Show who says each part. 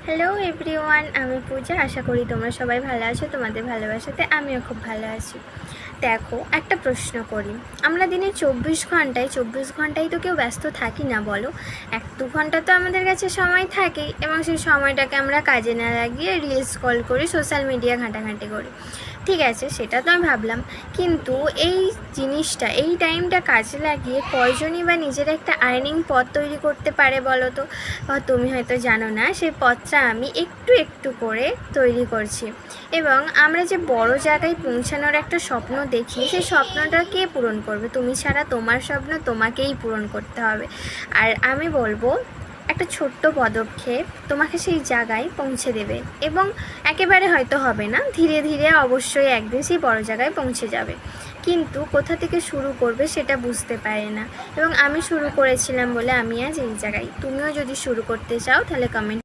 Speaker 1: Hello everyone, আমি পূজা। আশা করি তোমরা সবাই ভালো আছো। তোমাদের ভালোবাসাতে আমিও খুব ভালো আছি। দেখো, একটা প্রশ্ন করি। আমরা দিনে 24 ঘন্টায় তো কেউ ব্যস্ত থাকি না, বলো? 1-2 ঘন্টা তো আমাদের কাছে সময় থাকেই, এবং সেই সময়টাকে আমরা কাজে না লাগিয়ে রিলস স্ক্রল করি, সোশ্যাল মিডিয়া ঘাঁটাঘাঁটি করি। ঠিক আছে, সেটা তো আমি ভাবলাম, কিন্তু এই টাইমটা কাজে লাগিয়ে কয়জনই বা নিজের একটা আর্নিং পথ তৈরি করতে পারে বলো তো? তুমি হয়তো জানো না, সেই পথটা আমি একটু একটু করে তৈরি করছি। এবং আমরা যে বড় জায়গায় পৌঁছানোর একটা স্বপ্ন দেখি, সেই স্বপ্নটা কে পূরণ করবে? তুমি ছাড়া। তোমার স্বপ্ন তোমাকেই পূরণ করতে হবে। আর আমি বলবো, একটা ছোট্ট পদক্ষেপ তোমাকে সেই জায়গায় পৌঁছে দেবে। এবং একেবারে হয়তো হবে না, ধীরে ধীরে অবশ্যই একদিন সেই বড় জায়গায় পৌঁছে যাবে। কিন্তু কোথা থেকে শুরু করবে সেটা বুঝতে পারে না। এবং আমি শুরু করেছিলাম বলে আমি আজ এই জায়গায়। তুমিও যদি শুরু করতে চাও তাহলে কমেন্ট